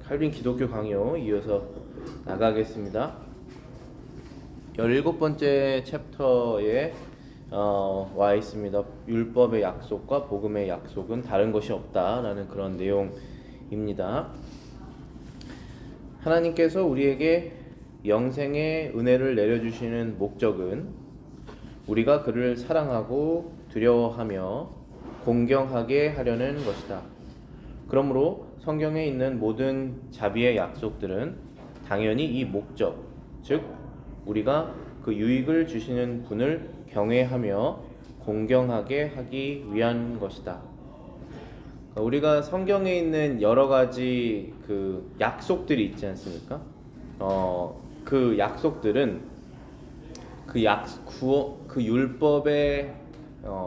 칼빈 기독교 강요 이어서 나가겠습니다. 17번째 챕터에 와 있습니다. 율법의 약속과 복음의 약속은 다른 것이 없다라는 그런 내용입니다. 하나님께서 우리에게 영생의 은혜를 내려주시는 목적은 우리가 그를 사랑하고 두려워하며 공경하게 하려는 것이다. 그러므로 성경에 있는 모든 자비의 약속들은 당연히 이 목적, 즉 우리가 그 유익을 주시는 분을 경외하며 공경하게 하기 위한 것이다. 우리가 성경에 있는 여러 가지 그 약속들이 있지 않습니까? 그 약속들은 그 율법에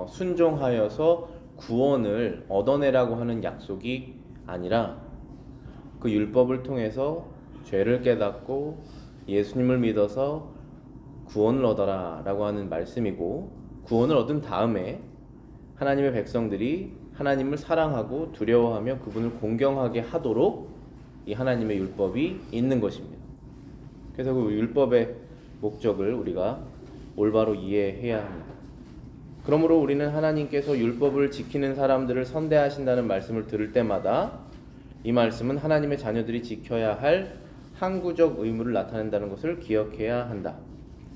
순종하여서 구원을 얻어내라고 하는 약속이 아니라 그 율법을 통해서 죄를 깨닫고 예수님을 믿어서 구원을 얻어라 라고 하는 말씀이고, 구원을 얻은 다음에 하나님의 백성들이 하나님을 사랑하고 두려워하며 그분을 공경하게 하도록 이 하나님의 율법이 있는 것입니다. 그래서 그 율법의 목적을 우리가 올바로 이해해야 합니다. 그러므로 우리는 하나님께서 율법을 지키는 사람들을 선대하신다는 말씀을 들을 때마다 이 말씀은 하나님의 자녀들이 지켜야 할 항구적 의무를 나타낸다는 것을 기억해야 한다.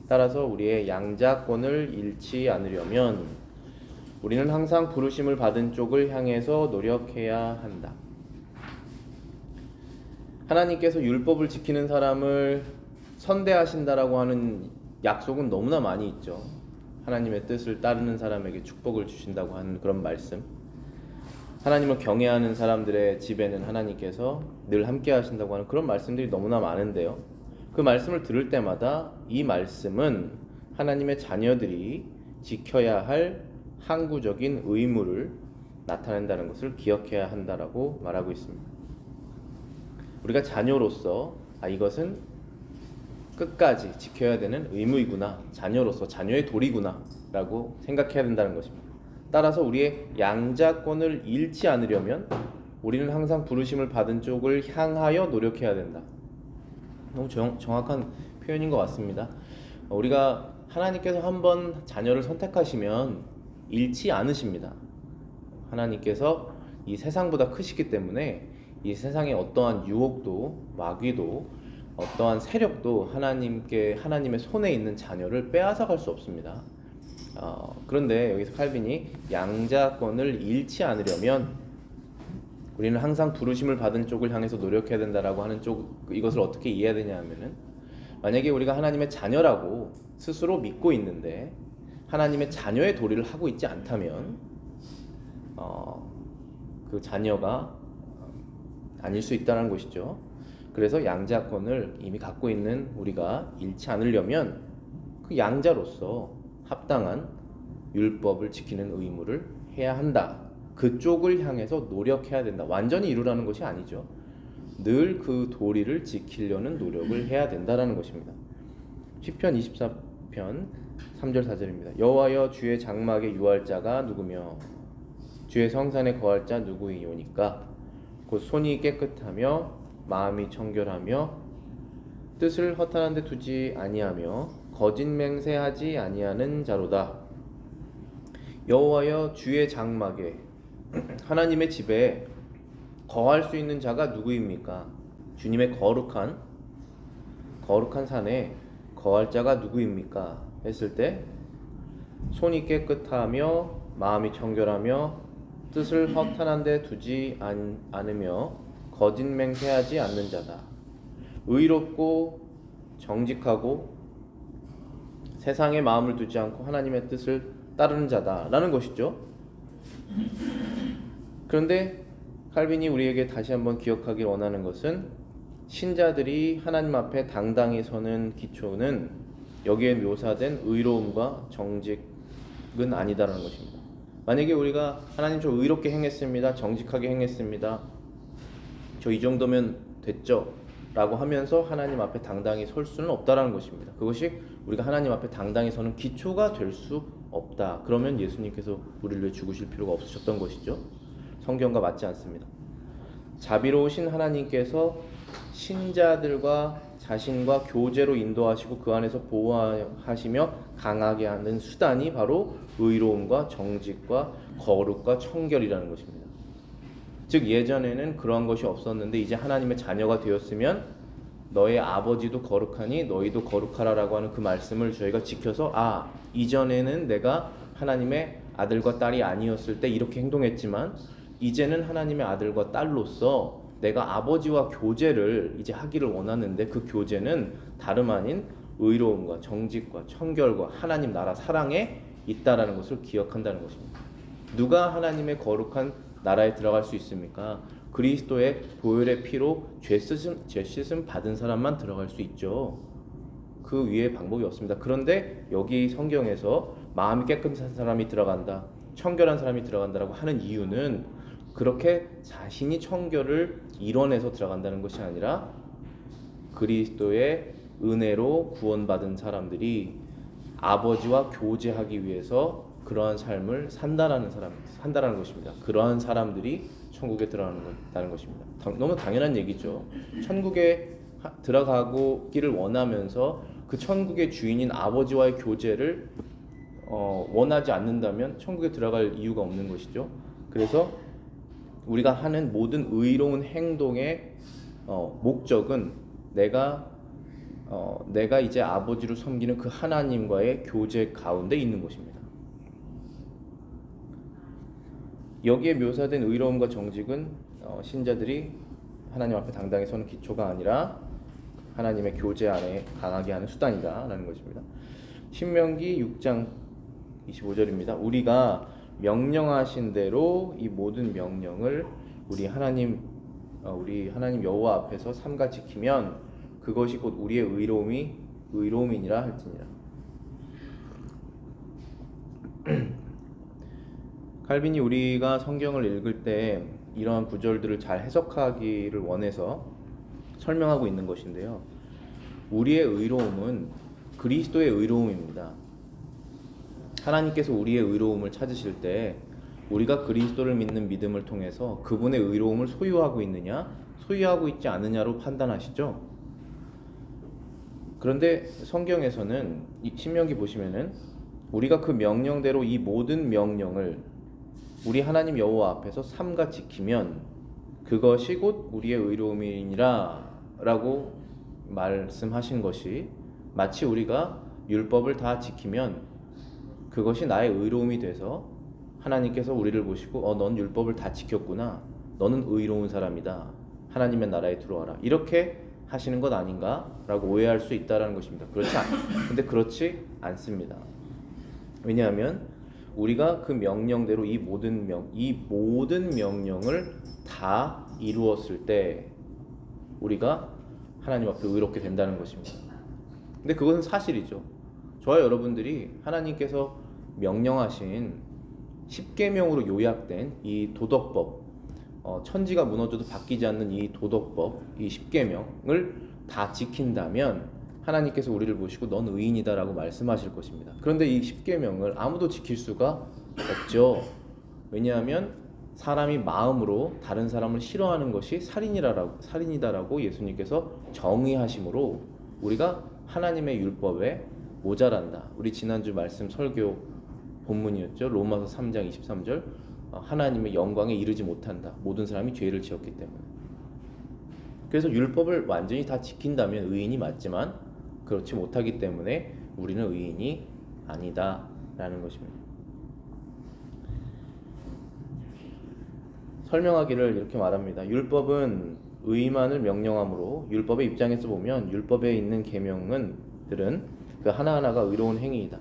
따라서 우리의 양자권을 잃지 않으려면 우리는 항상 부르심을 받은 쪽을 향해서 노력해야 한다. 하나님께서 율법을 지키는 사람을 선대하신다라고 하는 약속은 너무나 많이 있죠. 하나님의 뜻을 따르는 사람에게 축복을 주신다고 하는 그런 말씀, 하나님을 경외하는 사람들의 집에는 하나님께서 늘 함께 하신다고 하는 그런 말씀들이 너무나 많은데요, 그 말씀을 들을 때마다 이 말씀은 하나님의 자녀들이 지켜야 할 항구적인 의무를 나타낸다는 것을 기억해야 한다라고 말하고 있습니다. 우리가 자녀로서 이것은 끝까지 지켜야 되는 의무이구나, 자녀로서 자녀의 도리구나 라고 생각해야 된다는 것입니다. 따라서 우리의 양자권을 잃지 않으려면 우리는 항상 부르심을 받은 쪽을 향하여 노력해야 된다. 너무 정확한 표현인 것 같습니다. 우리가 하나님께서 한번 자녀를 선택하시면 잃지 않으십니다. 하나님께서 이 세상보다 크시기 때문에 이 세상의 어떠한 유혹도 마귀도 어떠한 세력도 하나님의 손에 있는 자녀를 빼앗아갈 수 없습니다. 그런데 여기서 칼빈이 양자권을 잃지 않으려면 우리는 항상 부르심을 받은 쪽을 향해서 노력해야 된다라고 하는 이것을 어떻게 이해해야 되냐 하면은, 만약에 우리가 하나님의 자녀라고 스스로 믿고 있는데 하나님의 자녀의 도리를 하고 있지 않다면 그 자녀가 아닐 수 있다는 것이죠. 그래서 양자권을 이미 갖고 있는 우리가 잃지 않으려면 그 양자로서 합당한 율법을 지키는 의무를 해야 한다. 그쪽을 향해서 노력해야 된다. 완전히 이루라는 것이 아니죠. 늘 그 도리를 지키려는 노력을 해야 된다라는 것입니다. 시편 24편 3절 4절입니다. 여호와여, 주의 장막에 유할 자가 누구며 주의 성산에 거할 자 누구이오니까? 곧 손이 깨끗하며 마음이 청결하며 뜻을 허탄한 데 두지 아니하며 거짓 맹세하지 아니하는 자로다. 여호와여, 주의 장막에, 하나님의 집에 거할 수 있는 자가 누구입니까? 주님의 거룩한 산에 거할 자가 누구입니까? 했을 때 손이 깨끗하며 마음이 청결하며 뜻을 허탄한 데 두지 않으며 거짓 맹세하지 않는 자다. 의롭고 정직하고 세상에 마음을 두지 않고 하나님의 뜻을 따르는 자다라는 것이죠. 그런데 칼빈이 우리에게 다시 한번 기억하길 원하는 것은, 신자들이 하나님 앞에 당당히 서는 기초는 여기에 묘사된 의로움과 정직은 아니다라는 것입니다. 만약에 우리가 하나님, 저 의롭게 행했습니다, 정직하게 행했습니다, 저 이 정도면 됐죠 라고 하면서 하나님 앞에 당당히 설 수는 없다라는 것입니다. 그것이 우리가 하나님 앞에 당당히 서는 기초가 될 수 없다. 그러면 예수님께서 우리를 위해 죽으실 필요가 없으셨던 것이죠. 성경과 맞지 않습니다. 자비로우신 하나님께서 신자들과 자신과 교제로 인도하시고 그 안에서 보호하시며 강하게 하는 수단이 바로 의로움과 정직과 거룩과 청결이라는 것입니다. 즉 예전에는 그러한 것이 없었는데 이제 하나님의 자녀가 되었으면 너의 아버지도 거룩하니 너희도 거룩하라라고 하는 그 말씀을 저희가 지켜서 이전에는 내가 하나님의 아들과 딸이 아니었을 때 이렇게 행동했지만 이제는 하나님의 아들과 딸로서 내가 아버지와 교제를 이제 하기를 원하는데 그 교제는 다름 아닌 의로움과 정직과 청결과 하나님 나라 사랑에 있다라는 것을 기억한다는 것입니다. 누가 하나님의 거룩한 나라에 들어갈 수 있습니까? 그리스도의 보혈의 피로 죄 씻음 받은 사람만 들어갈 수 있죠. 그 위에 방법이 없습니다. 그런데 여기 성경에서 마음이 깨끗한 사람이 들어간다, 청결한 사람이 들어간다라고 하는 이유는 그렇게 자신이 청결을 이뤄내서 들어간다는 것이 아니라 그리스도의 은혜로 구원받은 사람들이 아버지와 교제하기 위해서 그러한 삶을 산다라는 것입니다. 그러한 사람들이 천국에 들어가는 것입니다. 너무 당연한 얘기죠. 천국에 들어가기를 원하면서 그 천국의 주인인 아버지와의 교제를 원하지 않는다면 천국에 들어갈 이유가 없는 것이죠. 그래서 우리가 하는 모든 의로운 행동의 목적은 내가 이제 아버지를 섬기는 그 하나님과의 교제 가운데 있는 것입니다. 여기에 묘사된 의로움과 정직은 신자들이 하나님 앞에 당당히 서는 기초가 아니라 하나님의 교제 안에 강하게 하는 수단이다라는 것입니다. 신명기 6장 25절입니다. 우리가 명령하신 대로 이 모든 명령을 우리 하나님 여호와 앞에서 삼가 지키면 그것이 곧 우리의 의로움이니라 할지니라. 칼빈이 우리가 성경을 읽을 때 이러한 구절들을 잘 해석하기를 원해서 설명하고 있는 것인데요. 우리의 의로움은 그리스도의 의로움입니다. 하나님께서 우리의 의로움을 찾으실 때 우리가 그리스도를 믿는 믿음을 통해서 그분의 의로움을 소유하고 있느냐, 소유하고 있지 않느냐로 판단하시죠. 그런데 성경에서는 신명기 보시면은 우리가 그 명령대로 이 모든 명령을 우리 하나님 여호와 앞에서 삼가 지키면 그것이 곧 우리의 의로움이니라 라고 말씀하신 것이 마치 우리가 율법을 다 지키면 그것이 나의 의로움이 돼서 하나님께서 우리를 보시고 넌 율법을 다 지켰구나, 너는 의로운 사람이다, 하나님의 나라에 들어와라, 이렇게 하시는 것 아닌가 라고 오해할 수 있다는 것입니다. 근데 그렇지 않습니다. 왜냐하면 우리가 그 명령대로 이 모든 명령을 다 이루었을 때 우리가 하나님 앞에 의롭게 된다는 것입니다. 근데 그것은 사실이죠. 저와 여러분들이 하나님께서 명령하신 10계명으로 요약된 이 도덕법, 천지가 무너져도 바뀌지 않는 이 도덕법, 이 10계명을 다 지킨다면 하나님께서 우리를 보시고 넌 의인이다라고 말씀하실 것입니다. 그런데 이 10계명을 아무도 지킬 수가 없죠. 왜냐하면 사람이 마음으로 다른 사람을 싫어하는 것이 살인이다라고 예수님께서 정의하심으로 우리가 하나님의 율법에 모자란다. 우리 지난주 말씀 설교 본문이었죠. 로마서 3장 23절 하나님의 영광에 이르지 못한다. 모든 사람이 죄를 지었기 때문에. 그래서 율법을 완전히 다 지킨다면 의인이 맞지만 그렇지 못하기 때문에 우리는 의인이 아니다라는 것입니다. 설명하기를 이렇게 말합니다. 율법은 의만을 명령하므로 율법의 입장에서 보면 율법에 있는 계명들은 그 하나하나가 의로운 행위이다.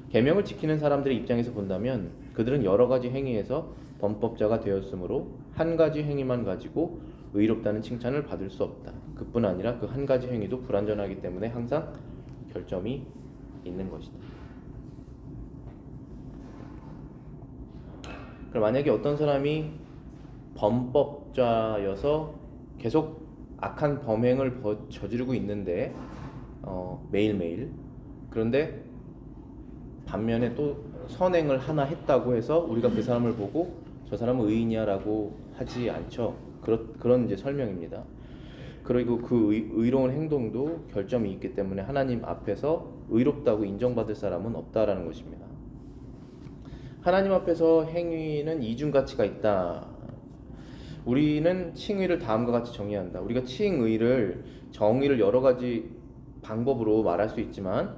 계명을 지키는 사람들의 입장에서 본다면 그들은 여러 가지 행위에서 범법자가 되었으므로 한 가지 행위만 가지고 의롭다는 칭찬을 받을 수 없다. 그뿐 아니라 그 한 가지 행위도 불완전하기 때문에 항상 결점이 있는 것이다. 그럼 만약에 어떤 사람이 범법자여서 계속 악한 범행을 저지르고 있는데 매일매일, 그런데 반면에 또 선행을 하나 했다고 해서 우리가 그 사람을 보고 저 사람은 의인이야 라고 하지 않죠. 그런 이제 설명입니다. 그리고 그 의로운 행동도 결점이 있기 때문에 하나님 앞에서 의롭다고 인정받을 사람은 없다라는 것입니다. 하나님 앞에서 행위는 이중 가치가 있다. 우리는 칭의를 다음과 같이 정의한다. 우리가 칭의를 정의를 여러 가지 방법으로 말할 수 있지만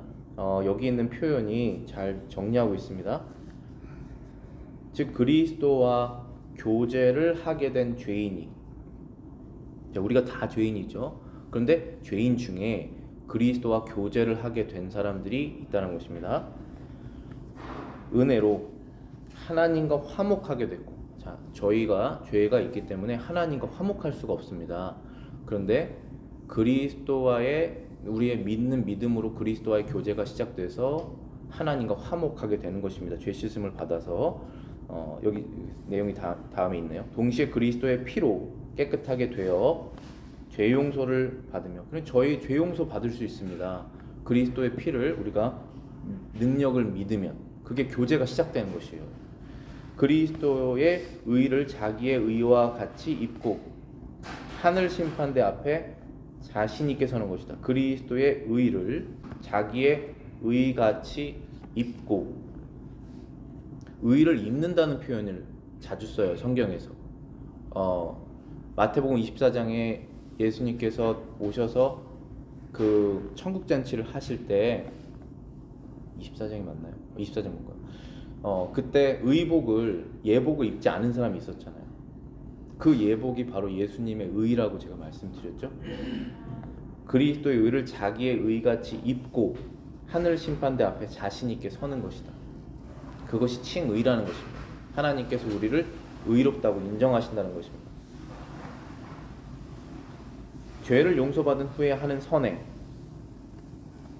여기 있는 표현이 잘 정리하고 있습니다. 즉 그리스도와 교제를 하게 된 죄인이, 우리가 다 죄인이죠. 그런데 죄인 중에 그리스도와 교제를 하게 된 사람들이 있다는 것입니다. 은혜로 하나님과 화목하게 됐고, 자, 저희가 죄가 있기 때문에 하나님과 화목할 수가 없습니다. 그런데 그리스도와의 우리의 믿는 믿음으로 그리스도와의 교제가 시작돼서 하나님과 화목하게 되는 것입니다. 죄 씻음을 받아서 여기 내용이 다음에 있네요. 동시에 그리스도의 피로 깨끗하게 되어 죄 용서를 받으며, 저희 죄 용서 받을 수 있습니다. 그리스도의 피를 우리가 능력을 믿으면 그게 교제가 시작되는 것이에요. 그리스도의 의를 자기의 의와 같이 입고 하늘 심판대 앞에 자신 있게 서는 것이다. 그리스도의 의를 자기의 의같이 입고, 의를 입는다는 표현을 자주 써요, 성경에서. 마태복음 24장에 예수님께서 오셔서 그 천국 잔치를 하실 때, 24장이 맞나요? 24장 뭔가요? 그때 의복을, 예복을 입지 않은 사람이 있었잖아요. 그 예복이 바로 예수님의 의라고 제가 말씀드렸죠. 그리스도의 의를 자기의 의같이 입고 하늘 심판대 앞에 자신 있게 서는 것이다. 그것이 칭의라는 것입니다. 하나님께서 우리를 의롭다고 인정하신다는 것입니다. 죄를 용서받은 후에 하는 선행,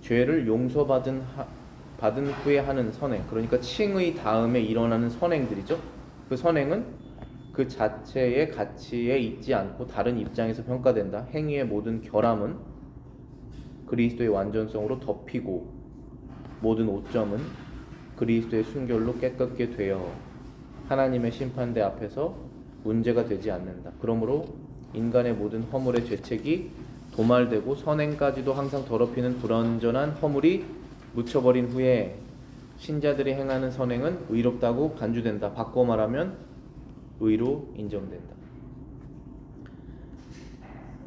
죄를 용서받은 후에 하는 선행, 그러니까 칭의 다음에 일어나는 선행들이죠. 그 선행은 그 자체의 가치에 있지 않고 다른 입장에서 평가된다. 행위의 모든 결함은 그리스도의 완전성으로 덮이고 모든 오점은 그리스도의 순결로 깨끗게 되어 하나님의 심판대 앞에서 문제가 되지 않는다. 그러므로 인간의 모든 허물의 죄책이 도말되고 선행까지도 항상 더럽히는 불완전한 허물이 묻혀버린 후에 신자들이 행하는 선행은 의롭다고 간주된다. 바꿔 말하면 의로 인정된다.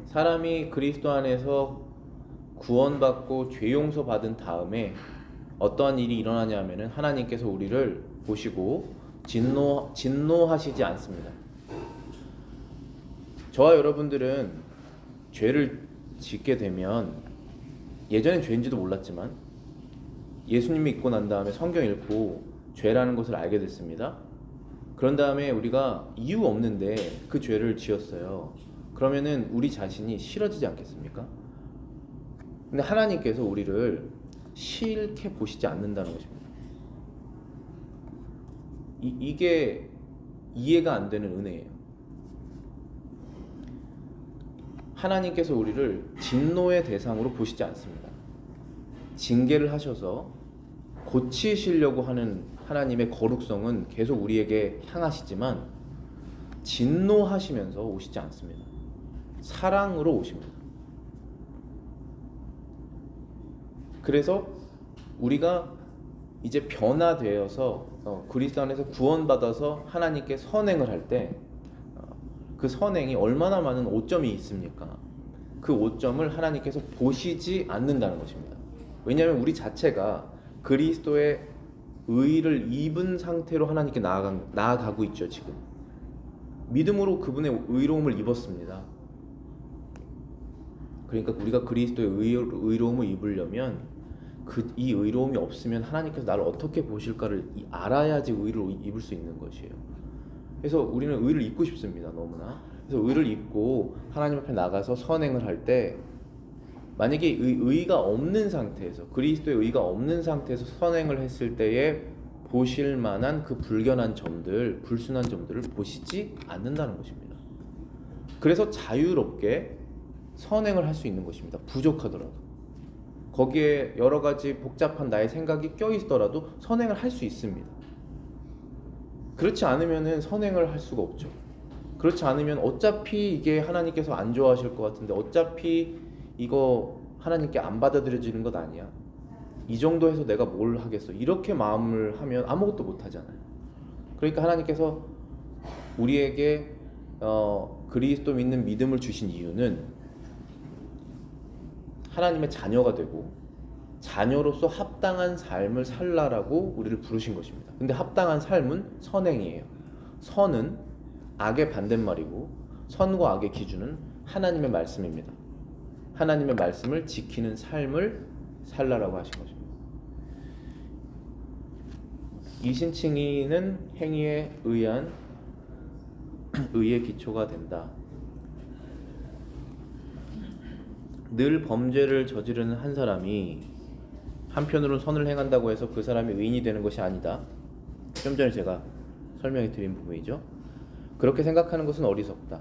사람이 그리스도 안에서 구원받고 죄 용서받은 다음에 어떠한 일이 일어나냐 하면은 하나님께서 우리를 보시고 진노하시지 않습니다. 저와 여러분들은 죄를 짓게 되면, 예전엔 죄인지도 몰랐지만 예수님 믿고 난 다음에 성경 읽고 죄라는 것을 알게 됐습니다. 그런 다음에 우리가 이유 없는데 그 죄를 지었어요. 그러면은 우리 자신이 싫어지지 않겠습니까? 근데 하나님께서 우리를 싫게 보시지 않는다는 것입니다. 이게 이해가 안 되는 은혜예요. 하나님께서 우리를 진노의 대상으로 보시지 않습니다. 징계를 하셔서 고치시려고 하는 하나님의 거룩성은 계속 우리에게 향하시지만 진노하시면서 오시지 않습니다. 사랑으로 오십니다. 그래서 우리가 이제 변화되어서 그리스도 안에서 구원받아서 하나님께 선행을 할 때 그 선행이 얼마나 많은 오점이 있습니까? 그 오점을 하나님께서 보시지 않는다는 것입니다. 왜냐하면 우리 자체가 그리스도의 의를 입은 상태로 하나님께 나아가고 있죠. 지금 믿음으로 그분의 의로움을 입었습니다. 그러니까 우리가 그리스도의 의로움을 입으려면 이 의로움이 없으면 하나님께서 나를 어떻게 보실까를 알아야지 의를 입을 수 있는 것이에요. 그래서 우리는 의를 입고 싶습니다. 너무나. 그래서 의를 입고 하나님 앞에 나가서 선행을 할 때, 만약에 의가 없는 상태에서, 그리스도의 의가 없는 상태에서 선행을 했을 때에 보실 만한 그 불견한 점들, 불순한 점들을 보시지 않는다는 것입니다. 그래서 자유롭게 선행을 할 수 있는 것입니다. 부족하더라도. 거기에 여러 가지 복잡한 나의 생각이 껴있더라도 선행을 할 수 있습니다. 그렇지 않으면 선행을 할 수가 없죠. 그렇지 않으면 어차피 이게 하나님께서 안 좋아하실 것 같은데 어차피 이거 하나님께 안 받아들여지는 것 아니야. 이 정도 해서 내가 뭘 하겠어. 이렇게 마음을 하면 아무것도 못 하잖아요. 그러니까 하나님께서 우리에게 그리스도 믿는 믿음을 주신 이유는 하나님의 자녀가 되고 자녀로서 합당한 삶을 살라라고 우리를 부르신 것입니다. 근데 합당한 삶은 선행이에요. 선은 악의 반대말이고 선과 악의 기준은 하나님의 말씀입니다. 하나님의 말씀을 지키는 삶을 살라라고 하신 것입니다. 이신칭의는 행위에 의한 의의 기초가 된다. 늘 범죄를 저지르는 한 사람이 한편으로는 선을 행한다고 해서 그 사람이 의인이 되는 것이 아니다. 좀 전에 제가 설명해 드린 부분이죠. 그렇게 생각하는 것은 어리석다.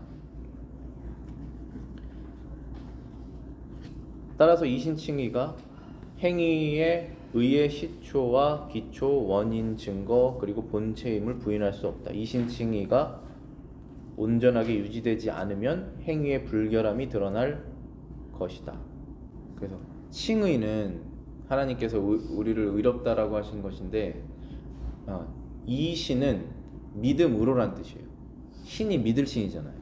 따라서 이신칭의가 행위의 의의 시초와 기초, 원인, 증거, 그리고 본체임을 부인할 수 없다. 이신칭의가 온전하게 유지되지 않으면 행위의 불결함이 드러날 것이다. 그래서 칭의는 하나님께서 우리를 의롭다라고 하신 것인데 이 신은 믿음으로란 뜻이에요. 신이 믿을 신이잖아요.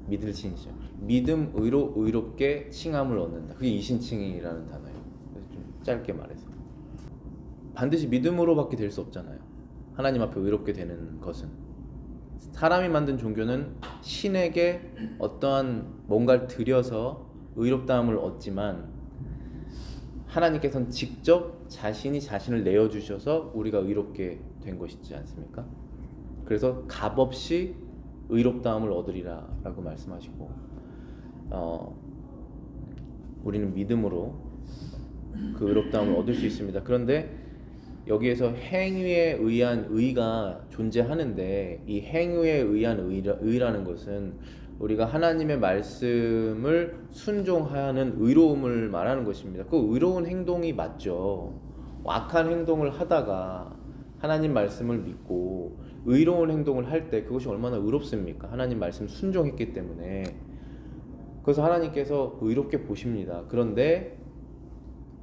믿을 신이죠. 믿음으로 의롭게 칭함을 얻는다. 그게 이신칭의라는 단어예요. 그래서 좀 짧게 말해서 반드시 믿음으로밖에 될 수 없잖아요. 하나님 앞에 의롭게 되는 것은 사람이 만든 종교는 신에게 어떠한 뭔가를 드려서 의롭다함을 얻지만 하나님께서는 직접 자신이 자신을 내어주셔서 우리가 의롭게 된 것이지 않습니까? 그래서 값없이 의롭다함을 얻으리라 라고 말씀하시고 우리는 믿음으로 그 의롭다함을 얻을 수 있습니다. 그런데 여기에서 행위에 의한 의가 존재하는데 이 행위에 의한 의라는 것은 우리가 하나님의 말씀을 순종하는 의로움을 말하는 것입니다. 그 의로운 행동이 맞죠. 악한 행동을 하다가 하나님 말씀을 믿고 의로운 행동을 할 때 그것이 얼마나 의롭습니까? 하나님 말씀 순종했기 때문에. 그래서 하나님께서 의롭게 보십니다. 그런데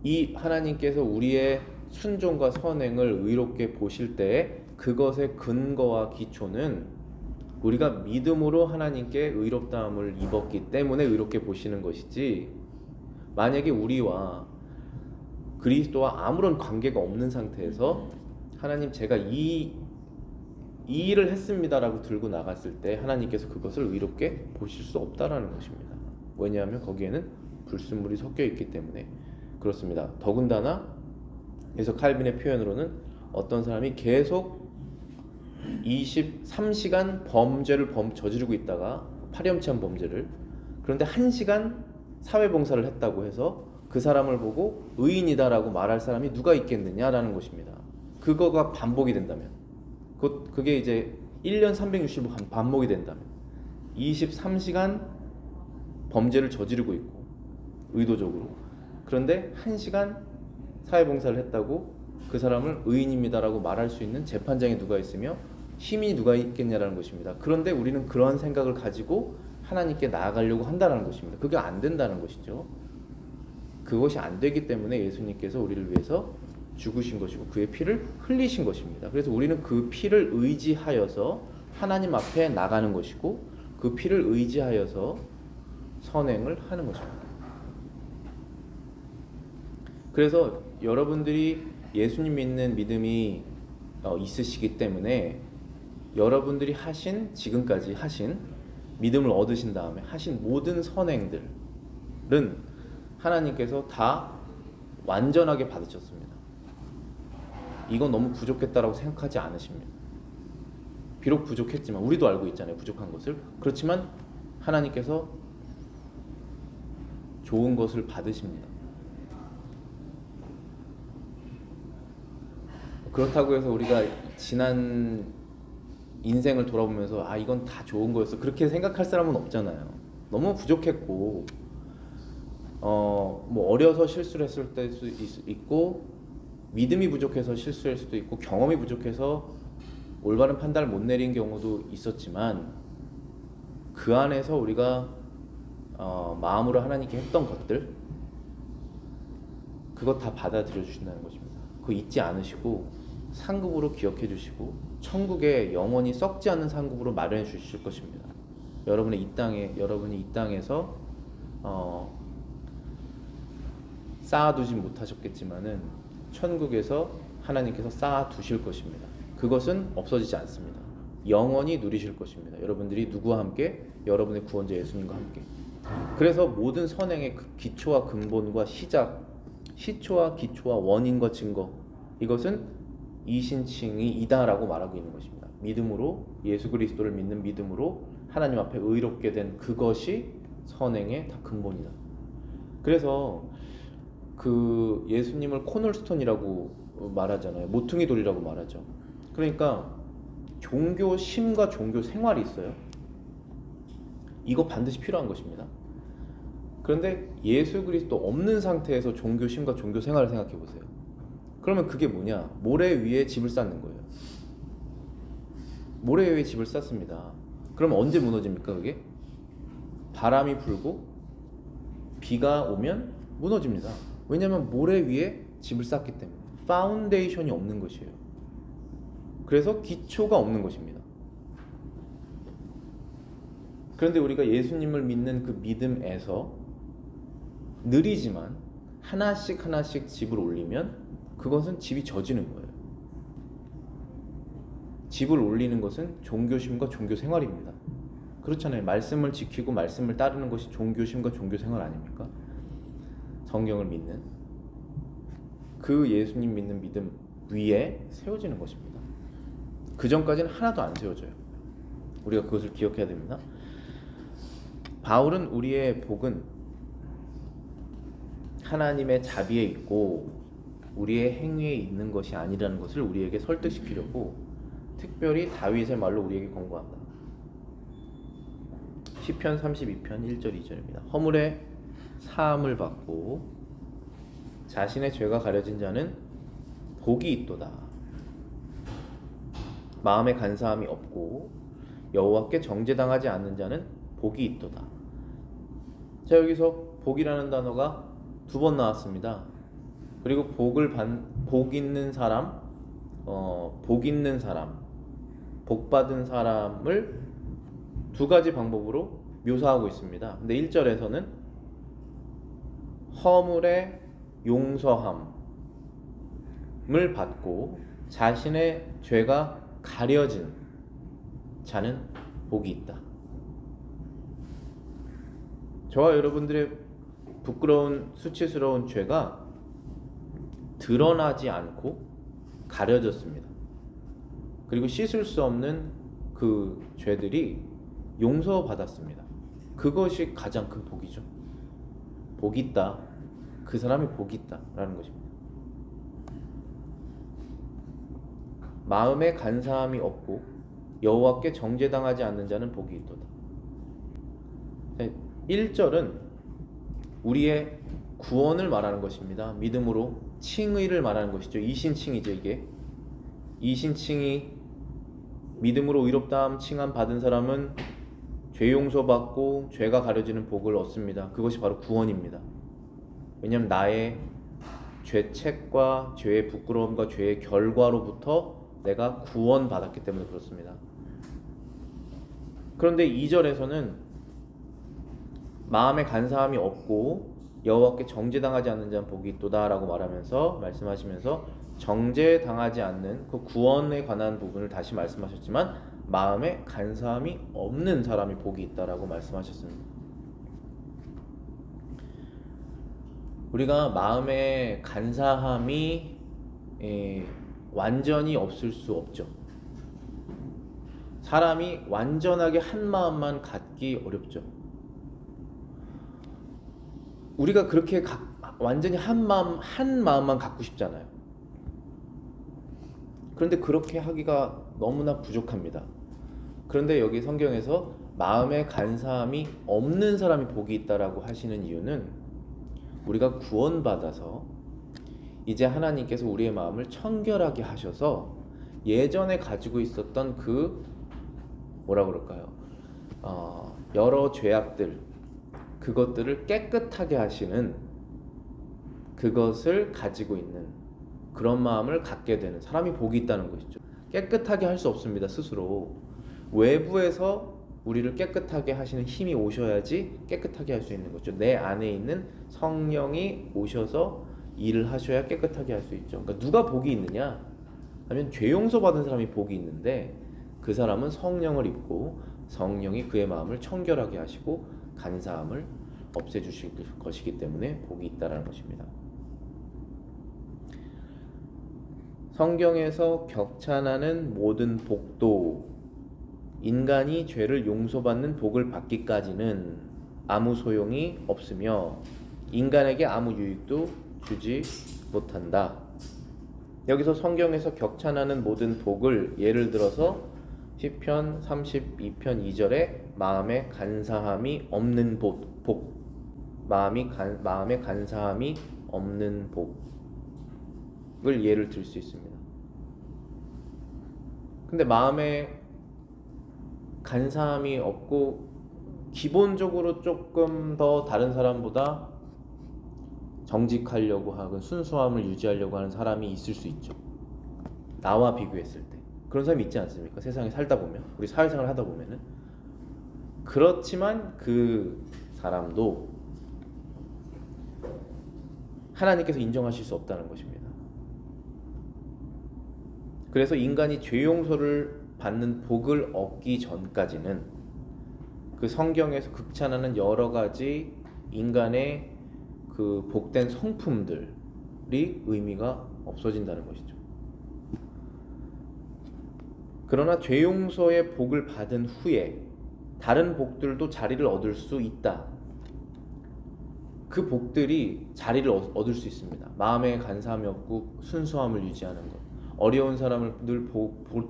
이 하나님께서 우리의 순종과 선행을 의롭게 보실 때 그것의 근거와 기초는 우리가 믿음으로 하나님께 의롭다함을 입었기 때문에 의롭게 보시는 것이지, 만약에 우리와 그리스도와 아무런 관계가 없는 상태에서 하나님 제가 이 일을 했습니다라고 들고 나갔을 때 하나님께서 그것을 의롭게 보실 수 없다라는 것입니다. 왜냐하면 거기에는 불순물이 섞여 있기 때문에 그렇습니다. 더군다나 그래서 칼빈의 표현으로는 어떤 사람이 계속 23시간 범죄를 저지르고 있다가 파렴치한 범죄를, 그런데 1시간 사회봉사를 했다고 해서 그 사람을 보고 의인이다라고 말할 사람이 누가 있겠느냐라는 것입니다. 그거가 반복이 된다면, 그게 이제 1년 365일 반복이 된다면 23시간 범죄를 저지르고 있고 의도적으로, 그런데 1시간 사회봉사를 했다고 그 사람을 의인입니다라고 말할 수 있는 재판장이 누가 있으며 시민이 누가 있겠냐라는 것입니다. 그런데 우리는 그런 생각을 가지고 하나님께 나아가려고 한다는 것입니다. 그게 안 된다는 것이죠. 그것이 안 되기 때문에 예수님께서 우리를 위해서 죽으신 것이고 그의 피를 흘리신 것입니다. 그래서 우리는 그 피를 의지하여서 하나님 앞에 나가는 것이고 그 피를 의지하여서 선행을 하는 것입니다. 그래서 여러분들이 예수님 믿는 믿음이 있으시기 때문에 여러분들이 지금까지 하신 믿음을 얻으신 다음에 하신 모든 선행들은 하나님께서 다 완전하게 받으셨습니다. 이건 너무 부족했다라고 생각하지 않으십니다. 비록 부족했지만 우리도 알고 있잖아요, 부족한 것을. 그렇지만 하나님께서 좋은 것을 받으십니다. 그렇다고 해서 우리가 지난 인생을 돌아보면서 이건 다 좋은 거였어 그렇게 생각할 사람은 없잖아요. 너무 부족했고 뭐 어려서 실수를 했을 때도 있고 믿음이 부족해서 실수할 수도 있고 경험이 부족해서 올바른 판단을 못 내린 경우도 있었지만 그 안에서 우리가 마음으로 하나님께 했던 것들, 그것 다 받아들여 주신다는 것입니다. 그거 잊지 않으시고 상급으로 기억해 주시고 천국에 영원히 썩지 않는 상급으로 마련해 주실 것입니다. 여러분이 이 땅에서 쌓아두지 못하셨겠지만은 천국에서 하나님께서 쌓아두실 것입니다. 그것은 없어지지 않습니다. 영원히 누리실 것입니다. 여러분들이 누구와 함께? 여러분의 구원자 예수님과 함께. 그래서 모든 선행의 기초와 근본과 시초와 기초와 원인과 증거, 이것은 이신칭이 이다라고 말하고 있는 것입니다. 믿음으로, 예수 그리스도를 믿는 믿음으로 하나님 앞에 의롭게 된 그것이 선행의 다 근본이다. 그래서 그 예수님을 코널스톤이라고 말하잖아요. 모퉁이 돌이라고 말하죠. 그러니까 종교심과 종교 생활이 있어요. 이거 반드시 필요한 것입니다. 그런데 예수 그리스도 없는 상태에서 종교심과 종교 생활을 생각해 보세요. 그러면 그게 뭐냐? 모래 위에 집을 쌓는 거예요. 모래 위에 집을 쌓습니다. 그러면 언제 무너집니까? 그게? 바람이 불고 비가 오면 무너집니다. 왜냐하면 모래 위에 집을 쌓기 때문에 파운데이션이 없는 것이에요. 그래서 기초가 없는 것입니다. 그런데 우리가 예수님을 믿는 그 믿음에서 느리지만 하나씩 집을 올리면 그것은 집이 져지는 거예요. 집을 올리는 것은 종교심과 종교 생활입니다. 그렇잖아요. 말씀을 지키고 말씀을 따르는 것이 종교심과 종교 생활 아닙니까? 성경을 믿는 그 예수님 믿는 믿음 위에 세워지는 것입니다. 그 전까지는 하나도 안 세워져요. 우리가 그것을 기억해야 됩니다. 바울은 우리의 복은 하나님의 자비에 있고 우리의 행위에 있는 것이 아니라는 것을 우리에게 설득시키려고 특별히 다윗의 말로 우리에게 권고한다. 시편 32편 1절 2절입니다. 허물의 사함을 받고 자신의 죄가 가려진 자는 복이 있도다. 마음에 간사함이 없고 여호와께 정죄당하지 않는 자는 복이 있도다. 자, 여기서 복이라는 단어가 2번 나왔습니다. 그리고 복 있는 사람, 복 받은 사람을 2가지 방법으로 묘사하고 있습니다. 근데 1절에서는 허물의 용서함을 받고 자신의 죄가 가려진 자는 복이 있다. 저와 여러분들의 부끄러운 수치스러운 죄가 드러나지 않고 가려졌습니다. 그리고 씻을 수 없는 그 죄들이 용서받았습니다. 그것이 가장 큰 복이죠. 복이 있다. 그 사람이 복이 있다라는 것입니다. 마음에 간사함이 없고 여호와께 정죄당하지 않는 자는 복이 있도다. 1절은 우리의 구원을 말하는 것입니다. 믿음으로 칭의를 말하는 것이죠. 이신칭이죠. 이게 이신칭이 믿음으로 의롭다함 칭함 받은 사람은 죄 용서받고 죄가 가려지는 복을 얻습니다. 그것이 바로 구원입니다. 왜냐하면 나의 죄책과 죄의 부끄러움과 죄의 결과로부터 내가 구원받았기 때문에 그렇습니다. 그런데 2절에서는 마음에 간사함이 없고 여호와께 정죄당하지 않는 자는 복이 있도다 라고 말씀하시면서 정죄당하지 않는 그 구원에 관한 부분을 다시 말씀하셨지만 마음에 간사함이 없는 사람이 복이 있다라고 말씀하셨습니다. 우리가 마음에 간사함이 완전히 없을 수 없죠. 사람이 완전하게 한 마음만 갖기 어렵죠. 우리가 그렇게 완전히 한 마음만 갖고 싶잖아요. 그런데 그렇게 하기가 너무나 부족합니다. 그런데 여기 성경에서 마음에 간사함이 없는 사람이 복이 있다라고 하시는 이유는 우리가 구원받아서 이제 하나님께서 우리의 마음을 청결하게 하셔서 예전에 가지고 있었던 그 뭐라 그럴까요? 여러 죄악들, 그것들을 깨끗하게 하시는, 그것을 가지고 있는 그런 마음을 갖게 되는 사람이 복이 있다는 것이죠. 깨끗하게 할 수 없습니다, 스스로. 외부에서 우리를 깨끗하게 하시는 힘이 오셔야지 깨끗하게 할 수 있는 거죠. 내 안에 있는 성령이 오셔서 일을 하셔야 깨끗하게 할 수 있죠. 그러니까 누가 복이 있느냐 하면, 죄 용서 받은 사람이 복이 있는데, 그 사람은 성령을 입고 성령이 그의 마음을 청결하게 하시고 간사함을 없애주실 것이기 때문에 복이 있다는 것입니다. 성경에서 격찬하는 모든 복도, 인간이 죄를 용서받는 복을 받기까지는 아무 소용이 없으며 인간에게 아무 유익도 주지 못한다. 여기서 성경에서 격찬하는 모든 복을 예를 들어서 시편 32편 2절에 마음에 간사함이 없는 복, 마음에 간사함이 없는 복을 예를 들 수 있습니다. 근데 마음에 간사함이 없고 기본적으로 조금 더 다른 사람보다 정직하려고 하고 순수함을 유지하려고 하는 사람이 있을 수 있죠. 나와 비교했을 때 그런 사람이 있지 않습니까? 세상에 살다 보면, 우리 사회생활 하다 보면은. 그렇지만 그 사람도 하나님께서 인정하실 수 없다는 것입니다. 그래서 인간이 죄 용서를 받는 복을 얻기 전까지는 그 성경에서 극찬하는 여러 가지 인간의 그 복된 성품들이 의미가 없어진다는 것이죠. 그러나 죄 용서의 복을 받은 후에 다른 복들도 자리를 얻을 수 있다. 그 복들이 자리를 얻을 수 있습니다. 마음에 간사함이 없고 순수함을 유지하는 것, 어려운 사람을 늘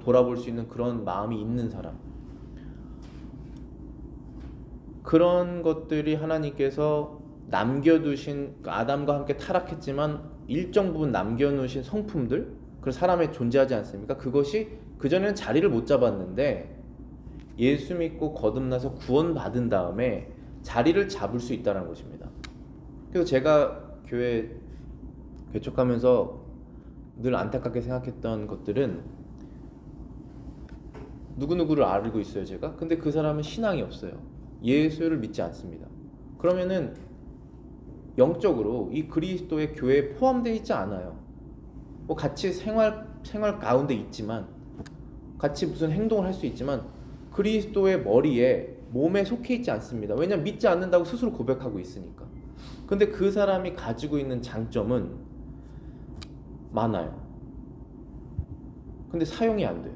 돌아볼 수 있는 그런 마음이 있는 사람, 그런 것들이 하나님께서 남겨두신, 아담과 함께 타락했지만 일정 부분 남겨놓으신 성품들, 그 사람에 존재하지 않습니까? 그것이 그전에는 자리를 못 잡았는데 예수 믿고 거듭나서 구원받은 다음에 자리를 잡을 수 있다는 것입니다. 그래서 제가 교회 개척하면서 늘 안타깝게 생각했던 것들은, 누구누구를 알고 있어요, 제가. 근데 그 사람은 신앙이 없어요. 예수를 믿지 않습니다. 그러면은 영적으로 이 그리스도의 교회에 포함되어 있지 않아요. 뭐 같이 생활 가운데 있지만, 같이 무슨 행동을 할 수 있지만 그리스도의 머리에, 몸에 속해 있지 않습니다. 왜냐하면 믿지 않는다고 스스로 고백하고 있으니까. 근데 그 사람이 가지고 있는 장점은 많아요. 근데 사용이 안 돼요.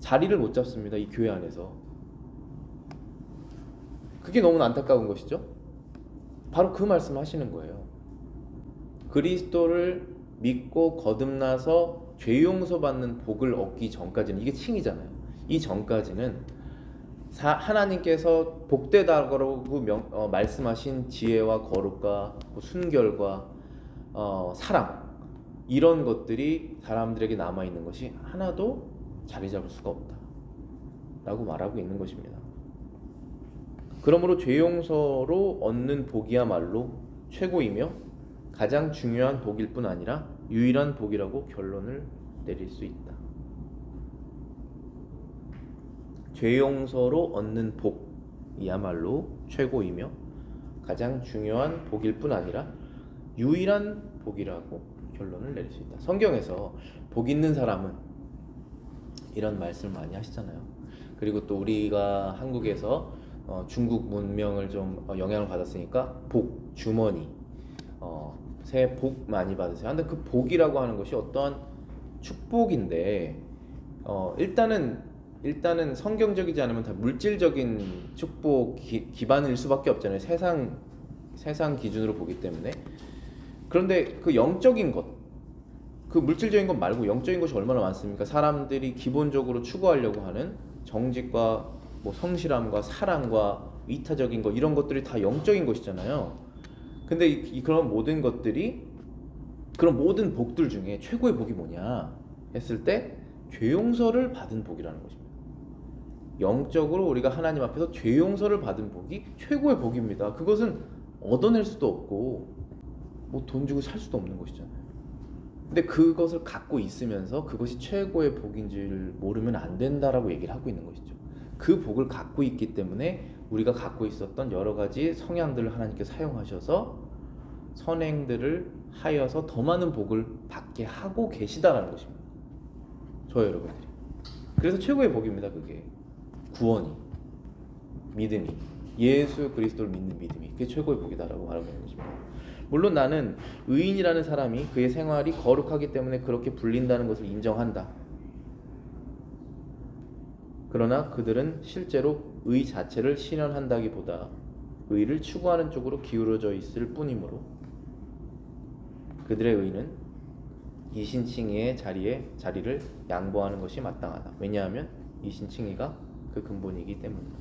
자리를 못 잡습니다, 이 교회 안에서. 그게 너무 안타까운 것이죠. 바로 그 말씀을 하시는 거예요. 그리스도를 믿고 거듭나서 죄 용서받는 복을 얻기 전까지는, 이게 칭이잖아요. 이 전까지는 하나님께서 복되다고 말씀하신 지혜와 거룩과 순결과 사랑, 이런 것들이 사람들에게 남아있는 것이 하나도 자리 잡을 수가 없다 라고 말하고 있는 것입니다. 그러므로 죄 용서로 얻는 복이야말로 최고이며 가장 중요한 복일 뿐 아니라 유일한 복이라고 결론을 내릴 수 있다. 죄 용서로 얻는 복이야말로 최고이며 가장 중요한 복일 뿐 아니라 유일한 복이라고 결론을 내릴 수 있다. 성경에서 복 있는 사람은, 이런 말씀을 많이 하시잖아요. 그리고 또 우리가 한국에서 중국 문명을 좀 영향을 받았으니까 복, 주머니, 새해 복 많이 받으세요. 근데 그 복이라고 하는 것이 어떠한 축복인데, 일단은 성경적이지 않으면 다 물질적인 축복 기반일 수밖에 없잖아요. 세상 기준으로 보기 때문에. 그런데 그 영적인 것, 그 물질적인 것 말고 영적인 것이 얼마나 많습니까? 사람들이 기본적으로 추구하려고 하는 정직과 뭐 성실함과 사랑과 이타적인 것, 이런 것들이 다 영적인 것이잖아요. 근데 그런 모든 것들이, 그런 모든 복들 중에 최고의 복이 뭐냐 했을 때 죄 용서를 받은 복이라는 것입니다. 영적으로 우리가 하나님 앞에서 죄 용서를 받은 복이 최고의 복입니다. 그것은 얻어낼 수도 없고 뭐 돈 주고 살 수도 없는 것이잖아요. 근데 그것을 갖고 있으면서 그것이 최고의 복인 줄 모르면 안 된다라고 얘기를 하고 있는 것이죠. 그 복을 갖고 있기 때문에 우리가 갖고 있었던 여러 가지 성향들을 하나님께 사용하셔서 선행들을 하여서 더 많은 복을 받게 하고 계시다라는 것입니다. 저 여러분들이. 그래서 최고의 복입니다. 그게 구원이, 믿음이, 예수 그리스도를 믿는 믿음이 그게 최고의 복이다라고 말하고 있는 것입니다. 물론 나는 의인이라는 사람이 그의 생활이 거룩하기 때문에 그렇게 불린다는 것을 인정한다. 그러나 그들은 실제로 의 자체를 실현한다기보다 의를 추구하는 쪽으로 기울어져 있을 뿐이므로 그들의 의는 이신칭의의 자리를 양보하는 것이 마땅하다. 왜냐하면 이신칭의가 그 근본이기 때문이다.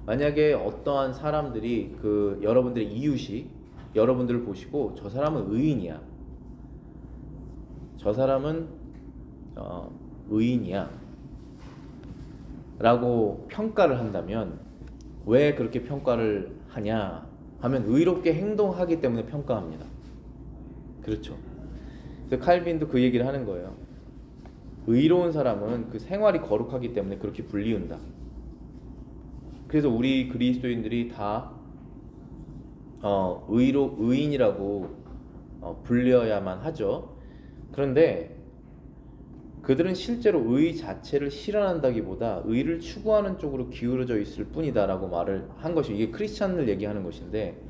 만약에 어떠한 사람들이 여러분들의 이웃이 여러분들을 보시고 저 사람은 의인이야, 저 사람은 의인이야 라고 평가를 한다면 왜 그렇게 평가를 하냐 하면 의롭게 행동하기 때문에 평가합니다. 그렇죠. 그래서 칼빈도 그 얘기를 하는 거예요. 의로운 사람은 그 생활이 거룩하기 때문에 그렇게 불리운다. 그래서 우리 그리스도인들이 다 의인이라고 불려야만 하죠. 그런데 그들은 실제로 의 자체를 실현한다기보다 의를 추구하는 쪽으로 기울어져 있을 뿐이다라고 말을 한 것이, 이게 크리스찬을 얘기하는 것인데,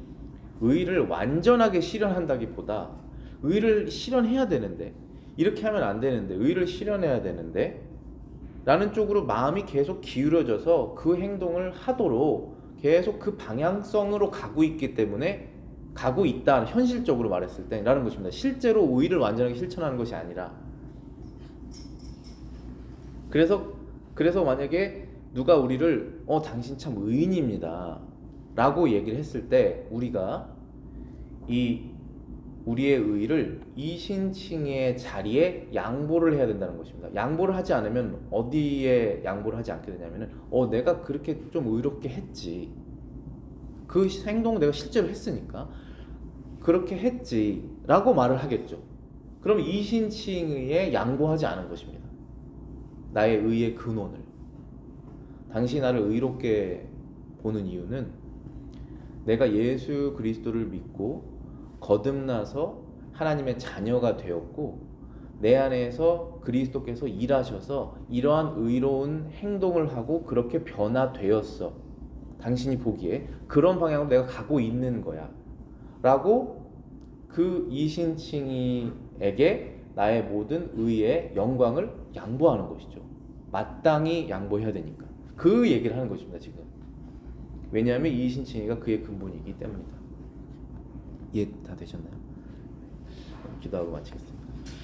의를 완전하게 실현한다기보다 의를 실현해야 되는데, 이렇게 하면 안 되는데 의를 실현해야 되는데 라는 쪽으로 마음이 계속 기울어져서 그 행동을 하도록 계속 그 방향성으로 가고 있기 때문에, 가고 있다, 현실적으로 말했을 때 라는 것입니다. 실제로 의를 완전하게 실천하는 것이 아니라. 그래서 만약에 누가 우리를 당신 참 의인입니다 라고 얘기를 했을 때 우리가 우리의 의를 이신칭의 자리에 양보를 해야 된다는 것입니다. 양보를 하지 않으면 어디에 양보를 하지 않게 되냐면은 내가 그렇게 좀 의롭게 했지, 그 행동을 내가 실제로 했으니까 그렇게 했지 라고 말을 하겠죠. 그럼 이신칭의에 양보하지 않은 것입니다. 나의 의의 근원을. 당신이 나를 의롭게 보는 이유는 내가 예수 그리스도를 믿고 거듭나서 하나님의 자녀가 되었고 내 안에서 그리스도께서 일하셔서 이러한 의로운 행동을 하고 그렇게 변화되었어. 당신이 보기에 그런 방향으로 내가 가고 있는 거야 라고 그 이신칭의에게 나의 모든 의의 영광을 양보하는 것이죠. 마땅히 양보해야 되니까 그 얘기를 하는 것입니다 지금. 왜냐하면 이신칭의가 그의 근본이기 때문이다. 이해 다 되셨나요? 기도하고 마치겠습니다.